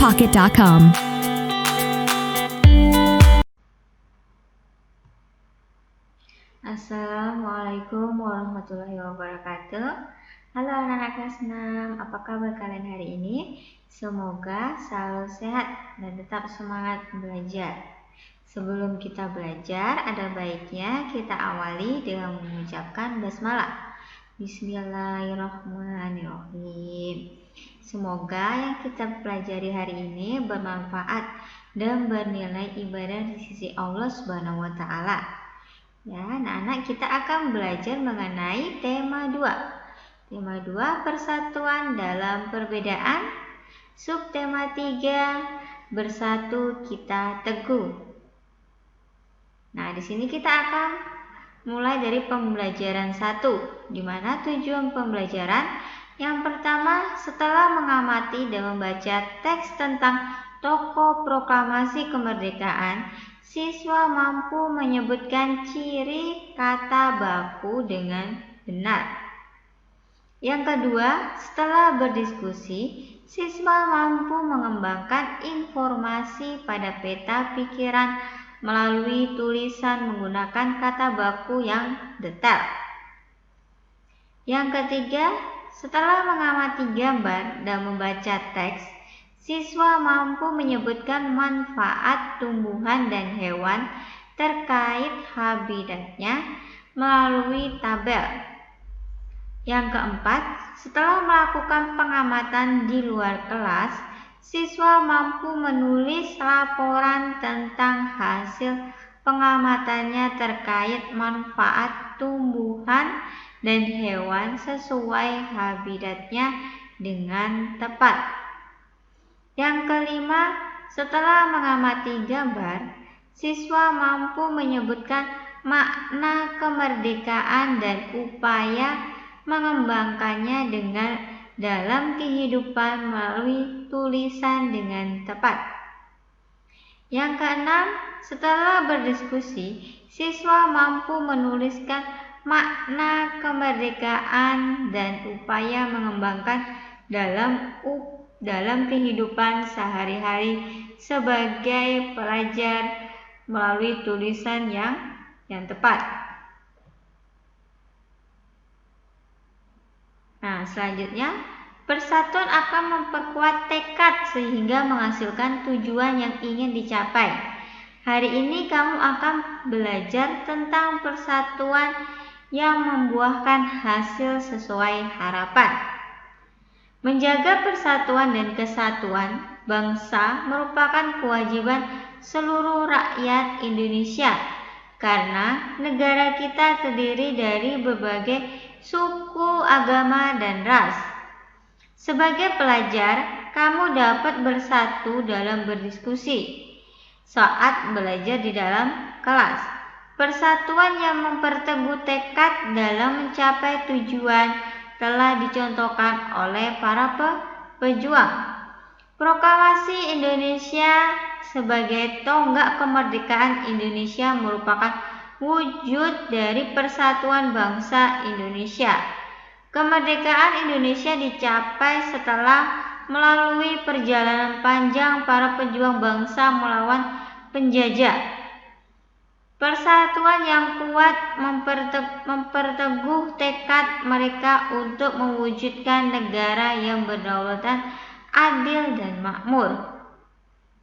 Pocket.com. Assalamualaikum warahmatullahi wabarakatuh. Halo anak-anak kelas 6, apa kabar kalian hari ini? Semoga selalu sehat dan tetap semangat belajar. Sebelum kita belajar, ada baiknya kita awali dengan mengucapkan basmalah. Bismillahirrahmanirrahim. Semoga yang kita pelajari hari ini bermanfaat dan bernilai ibadah di sisi Allah Subhanahu wa Ta'ala. Ya, anak-anak, kita akan belajar mengenai tema 2. Tema 2, persatuan dalam perbedaan. Subtema 3, bersatu kita teguh. Nah, di sini kita akan mulai dari pembelajaran 1, di mana tujuan pembelajaran yang pertama, setelah mengamati dan membaca teks tentang tokoh proklamasi kemerdekaan, siswa mampu menyebutkan ciri kata baku dengan benar. Yang kedua, setelah berdiskusi, siswa mampu mengembangkan informasi pada peta pikiran melalui tulisan menggunakan kata baku yang detail. Yang ketiga, setelah mengamati gambar dan membaca teks, siswa mampu menyebutkan manfaat tumbuhan dan hewan terkait habitatnya melalui tabel. Yang keempat, setelah melakukan pengamatan di luar kelas, siswa mampu menulis laporan tentang hasil pengamatannya terkait manfaat tumbuhan dan hewan sesuai habitatnya dengan tepat. Yang kelima, setelah mengamati gambar, siswa mampu menyebutkan makna kemerdekaan dan upaya mengembangkannya dalam kehidupan melalui tulisan dengan tepat. Yang keenam, setelah berdiskusi, siswa mampu menuliskan makna kemerdekaan dan upaya mengembangkan dalam kehidupan sehari-hari sebagai pelajar melalui tulisan yang tepat. Nah, selanjutnya, persatuan akan memperkuat tekad sehingga menghasilkan tujuan yang ingin dicapai. Hari ini kamu akan belajar tentang persatuan yang membuahkan hasil sesuai harapan. Menjaga persatuan dan kesatuan bangsa merupakan kewajiban seluruh rakyat Indonesia karena negara kita terdiri dari berbagai suku, agama, dan ras. Sebagai pelajar, kamu dapat bersatu dalam berdiskusi saat belajar di dalam kelas. Persatuan yang memperteguh tekad dalam mencapai tujuan telah dicontohkan oleh para pejuang. Proklamasi Indonesia sebagai tonggak kemerdekaan Indonesia merupakan wujud dari persatuan bangsa Indonesia. Kemerdekaan Indonesia dicapai setelah melalui perjalanan panjang para pejuang bangsa melawan penjajah. Persatuan yang kuat memperteguh tekad mereka untuk mewujudkan negara yang berdaulat, adil, dan makmur.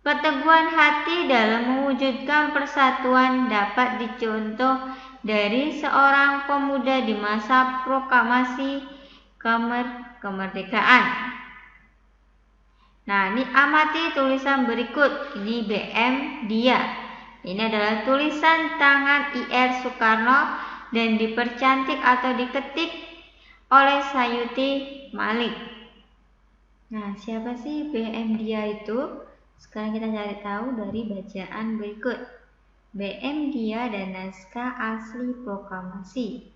Keteguhan hati dalam mewujudkan persatuan dapat dicontoh dari seorang pemuda di masa proklamasi kemerdekaan. Nah, ini amati tulisan berikut. Ini BM Dia. Ini adalah tulisan tangan IR Soekarno dan dipercantik atau diketik oleh Sayuti Malik. Nah, siapa sih BM Dia itu? Sekarang kita cari tahu dari bacaan berikut. BM Dia dan naskah asli proklamasi.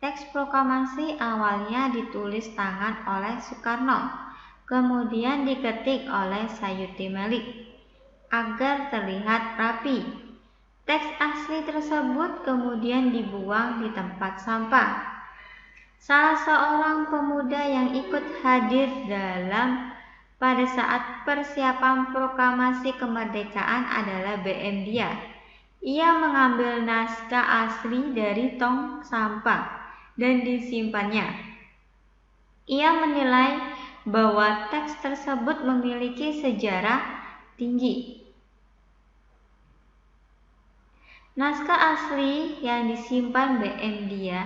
Teks proklamasi awalnya ditulis tangan oleh Soekarno, kemudian diketik oleh Sayuti Malik agar terlihat rapi. Teks asli tersebut kemudian dibuang di tempat sampah. Salah seorang pemuda yang ikut hadir dalam pada saat persiapan proklamasi kemerdekaan adalah BM Dia. Ia mengambil naskah asli dari tong sampah dan disimpannya. Ia menilai bahwa teks tersebut memiliki sejarah tinggi. Naskah asli yang disimpan BM Dia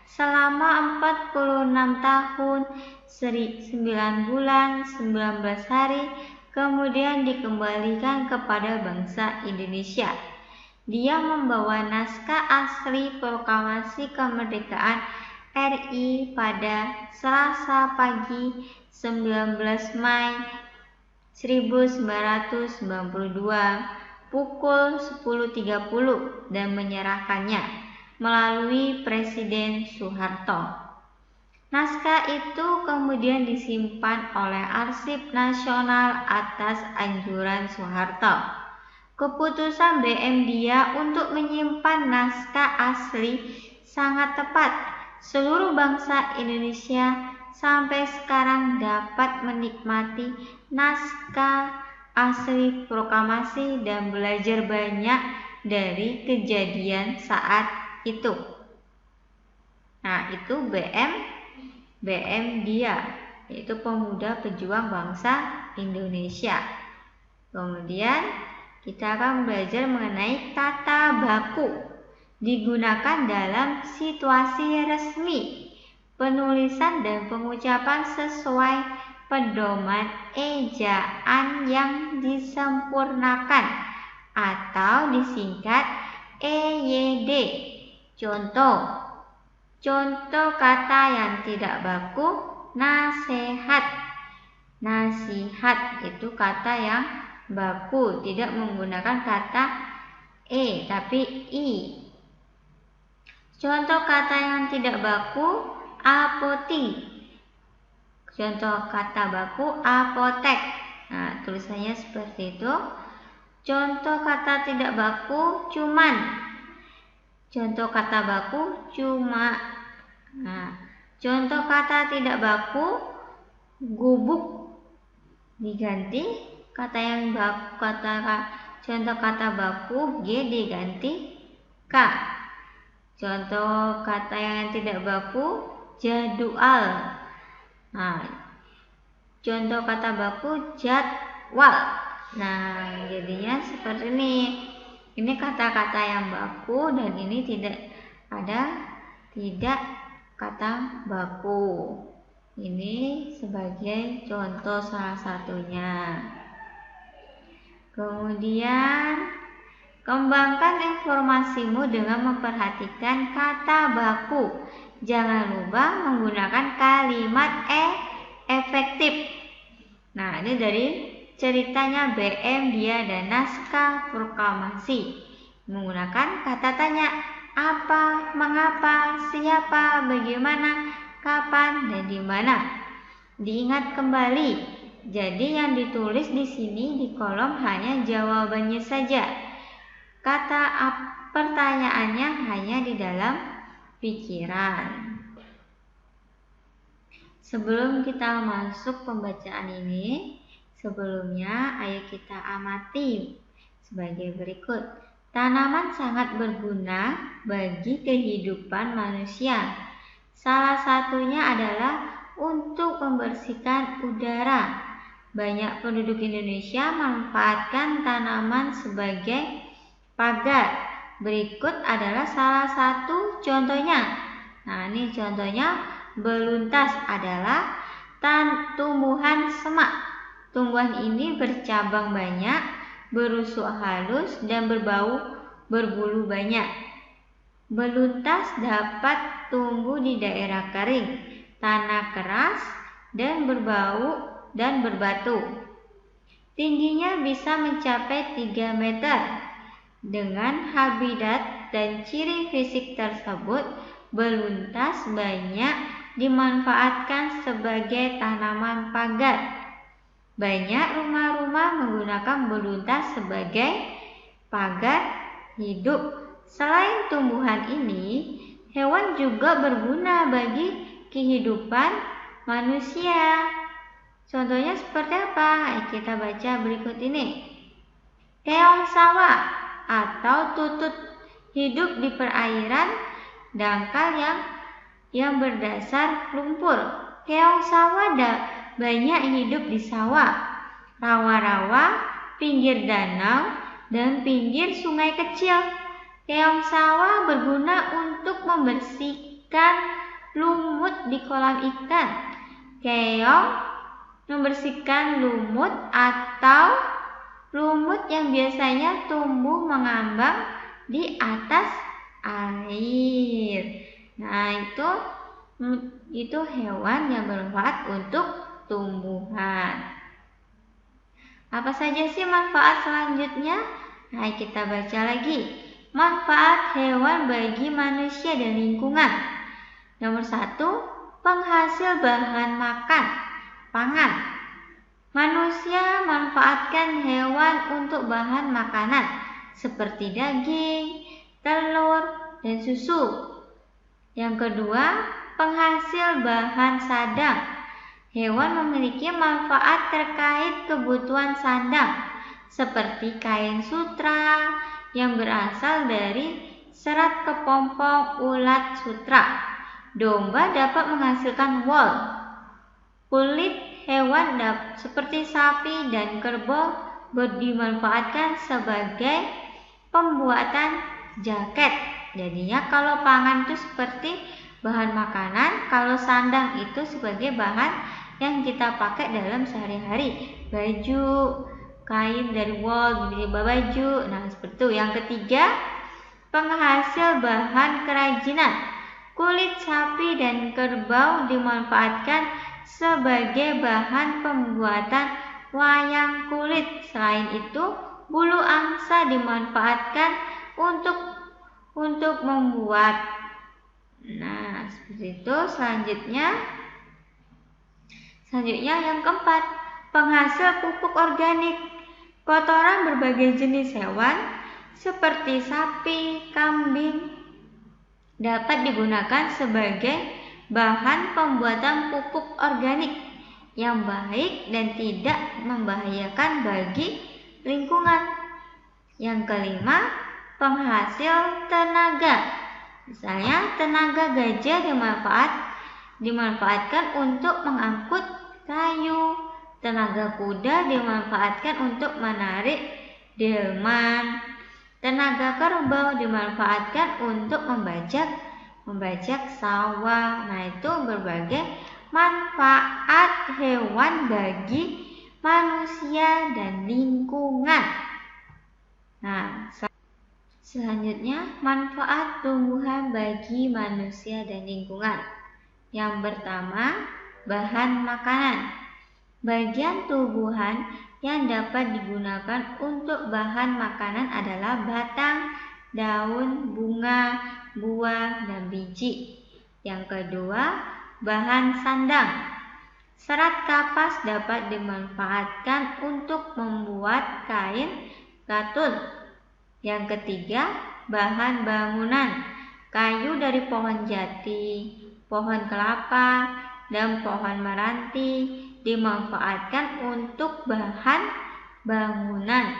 selama 46 tahun, 9 bulan, 19 hari, kemudian dikembalikan kepada bangsa Indonesia. Dia membawa naskah asli proklamasi kemerdekaan RI pada Selasa pagi 19 Mai 1992 pukul 10.30 dan menyerahkannya melalui Presiden Soeharto. Naskah itu kemudian disimpan oleh Arsip Nasional atas anjuran Soeharto. Keputusan BM Dia untuk menyimpan naskah asli sangat tepat. Seluruh bangsa Indonesia sampai sekarang dapat menikmati naskah asli proklamasi dan belajar banyak dari kejadian saat itu. Nah, itu BM Dia, yaitu pemuda pejuang bangsa Indonesia. Kemudian kita akan belajar mengenai kata baku digunakan dalam situasi resmi, penulisan dan pengucapan sesuai pedoman ejaan yang disempurnakan atau disingkat EYD. Contoh kata yang tidak baku, nasihat. Nasihat itu kata yang baku, tidak menggunakan kata E tapi I. Contoh kata yang tidak baku, apotik. Contoh kata baku, apotek. Nah, tulisannya seperti itu. Contoh kata tidak baku, cuman. Contoh kata baku, cuma. Nah, contoh kata tidak baku, gubuk. Diganti kata yang baku, contoh kata baku G diganti K. Contoh kata yang tidak baku, jadwal. Nah, contoh kata baku jadwal. Nah, jadinya seperti ini. Ini kata-kata yang baku dan ini tidak kata baku. Ini sebagai contoh salah satunya. Kemudian kembangkan informasimu dengan memperhatikan kata baku. Jangan lupa menggunakan kalimat efektif. Nah, ini dari ceritanya BM Dia dan naskah proklamasi. Menggunakan kata tanya, apa, mengapa, siapa, bagaimana, kapan, dan di mana. Diingat kembali. Jadi yang ditulis di sini di kolom hanya jawabannya saja. Kata pertanyaannya hanya di dalam pikiran. Sebelum kita masuk pembacaan ini, sebelumnya ayo kita amati sebagai berikut. Tanaman sangat berguna bagi kehidupan manusia. Salah satunya adalah untuk membersihkan udara. Banyak penduduk Indonesia memanfaatkan tanaman sebagai pagar. Berikut adalah salah satu contohnya. Nah, ini contohnya beluntas adalah tumbuhan semak. Tumbuhan ini bercabang banyak, berusuk halus dan berbulu banyak. Beluntas dapat tumbuh di daerah kering, tanah keras dan berbau dan berbatu. Tingginya bisa mencapai 3 meter. Dengan habitat dan ciri fisik tersebut, beluntas banyak dimanfaatkan sebagai tanaman pagar. Banyak rumah-rumah menggunakan beluntas sebagai pagar hidup. Selain tumbuhan ini, hewan juga berguna bagi kehidupan manusia. Contohnya seperti apa? Kita baca berikut ini. Keong sawah atau tutut hidup di perairan dangkal yang berdasar lumpur. Keong sawah banyak hidup di sawah, rawa-rawa, pinggir danau, dan pinggir sungai kecil. Keong sawah berguna untuk membersihkan lumut di kolam ikan. Keong membersihkan lumut atau lumut yang biasanya tumbuh mengambang di atas air. Nah, itu hewan yang bermanfaat untuk tumbuhan. Apa saja sih manfaat selanjutnya? Nah, kita baca lagi. Manfaat hewan bagi manusia dan lingkungan. Nomor 1, penghasil bahan pangan. Manusia manfaatkan hewan untuk bahan makanan seperti daging, telur, dan susu. Yang kedua, penghasil bahan sandang. Hewan memiliki manfaat terkait kebutuhan sandang seperti kain sutra yang berasal dari serat kepompong ulat sutra. Domba dapat menghasilkan wol. Kulit hewan seperti sapi dan kerbau dimanfaatkan sebagai pembuatan jaket. Jadinya kalau pangan itu seperti bahan makanan, kalau sandang itu sebagai bahan yang kita pakai dalam sehari-hari. Baju, kain dari wol, baju. Nah, seperti itu. Yang ketiga, penghasil bahan kerajinan. Kulit sapi dan kerbau dimanfaatkan sebagai bahan pembuatan wayang kulit. Selain itu, bulu angsa dimanfaatkan untuk membuat. Nah, seperti itu. Selanjutnya yang keempat, penghasil pupuk organik. Kotoran berbagai jenis hewan seperti sapi, kambing dapat digunakan sebagai bahan pembuatan pupuk organik yang baik dan tidak membahayakan bagi lingkungan. Yang kelima, penghasil tenaga. Misalnya tenaga gajah dimanfaatkan untuk mengangkut kayu. Tenaga kuda dimanfaatkan untuk menarik delman. Tenaga kerbau dimanfaatkan untuk membajak sawah. Nah, itu berbagai manfaat hewan bagi manusia dan lingkungan. Nah, selanjutnya manfaat tumbuhan bagi manusia dan lingkungan. Yang pertama, bahan makanan. Bagian tumbuhan yang dapat digunakan untuk bahan makanan adalah batang, daun, bunga, buah, dan biji. Yang kedua, bahan sandang. Serat kapas dapat dimanfaatkan untuk membuat kain katun. Yang ketiga, bahan bangunan. Kayu dari pohon jati, pohon kelapa, dan pohon meranti dimanfaatkan untuk bahan bangunan.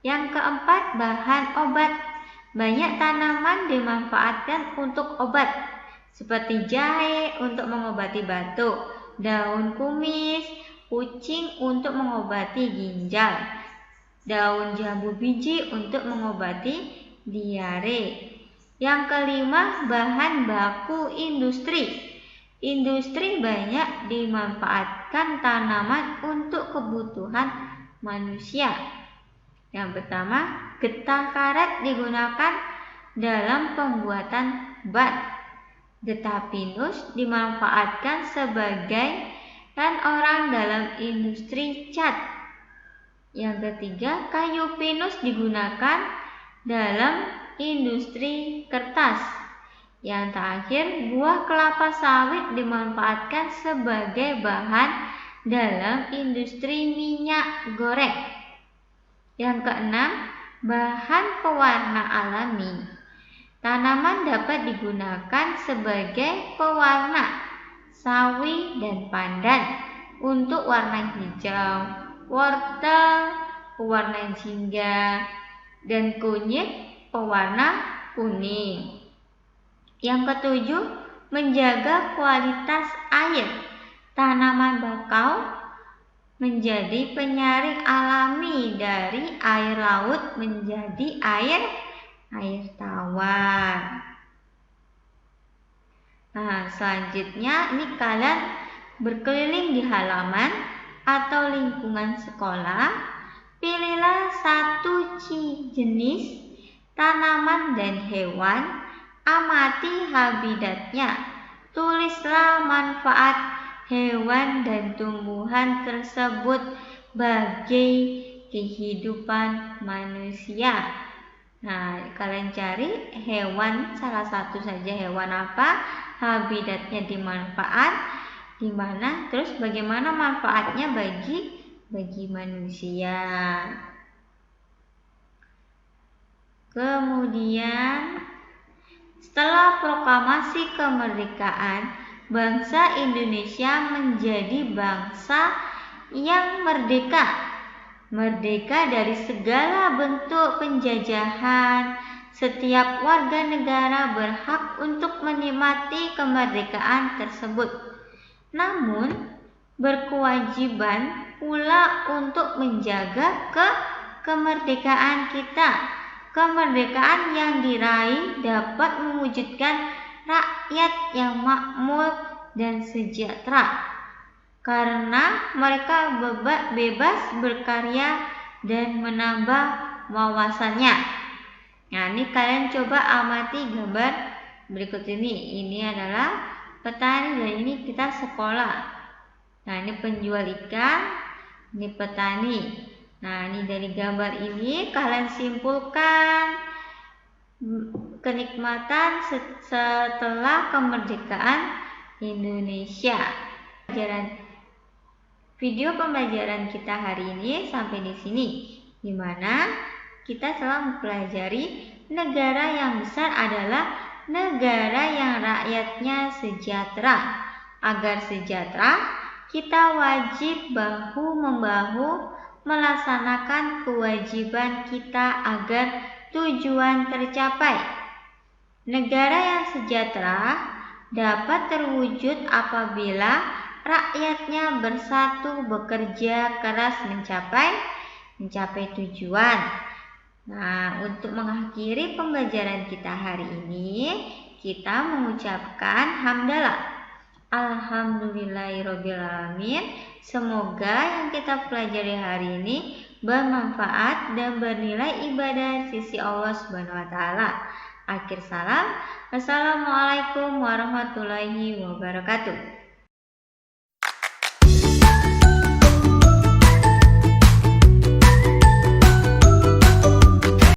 Yang keempat, bahan obat. Banyak tanaman dimanfaatkan untuk obat, seperti jahe untuk mengobati batuk, daun kumis, kucing untuk mengobati ginjal, daun jambu biji untuk mengobati diare. Yang kelima, bahan baku industri. Industri banyak dimanfaatkan tanaman untuk kebutuhan manusia. Yang pertama, getah karet digunakan dalam pembuatan bat. Getah pinus dimanfaatkan sebagai orang dalam industri cat. Yang ketiga, kayu pinus digunakan dalam industri kertas. Yang terakhir, buah kelapa sawit dimanfaatkan sebagai bahan dalam industri minyak goreng. Yang keenam, bahan pewarna alami. Tanaman dapat digunakan sebagai pewarna, sawi dan pandan. untuk warna hijau, wortel pewarna jingga, dan kunyit pewarna kuning. Yang ketujuh, menjaga kualitas air. Tanaman bakau menjadi penyaring alami dari air laut menjadi air tawar. Nah, selanjutnya ini kalian berkeliling di halaman atau lingkungan sekolah. Pilihlah satu jenis tanaman dan hewan, amati habitatnya. Tulislah manfaat hewan dan tumbuhan tersebut bagi kehidupan manusia. Nah, kalian cari hewan, salah satu saja hewan apa, habitatnya dimanfaat di mana, terus bagaimana manfaatnya bagi manusia. Kemudian setelah proklamasi kemerdekaan, bangsa Indonesia menjadi bangsa yang merdeka dari segala bentuk penjajahan. Setiap warga negara berhak untuk menikmati kemerdekaan tersebut, namun berkewajiban pula untuk menjaga kemerdekaan kita. Kemerdekaan yang diraih dapat mewujudkan rakyat yang makmur dan sejahtera, karena mereka bebas berkarya dan menambah wawasannya. Nah, ini kalian coba amati gambar berikut ini. Ini adalah petani dan ini kita sekolah. Nah, ini penjual ikan, ini petani. Nah, ini dari gambar ini kalian simpulkan kenikmatan setelah kemerdekaan Indonesia. Video pembelajaran kita hari ini sampai di sini, di mana kita telah mempelajari negara yang besar adalah negara yang rakyatnya sejahtera. Agar sejahtera, kita wajib bahu-membahu melaksanakan kewajiban kita agar tujuan tercapai. Negara yang sejahtera dapat terwujud apabila rakyatnya bersatu bekerja keras mencapai tujuan. Nah, untuk mengakhiri pembelajaran kita hari ini, kita mengucapkan hamdalah. Alhamdulillahirobbilalamin. Semoga yang kita pelajari hari ini bermanfaat dan bernilai ibadah sisi Allah Subhanahu wa taala. Akhir salam. Wassalamualaikum warahmatullahi wabarakatuh.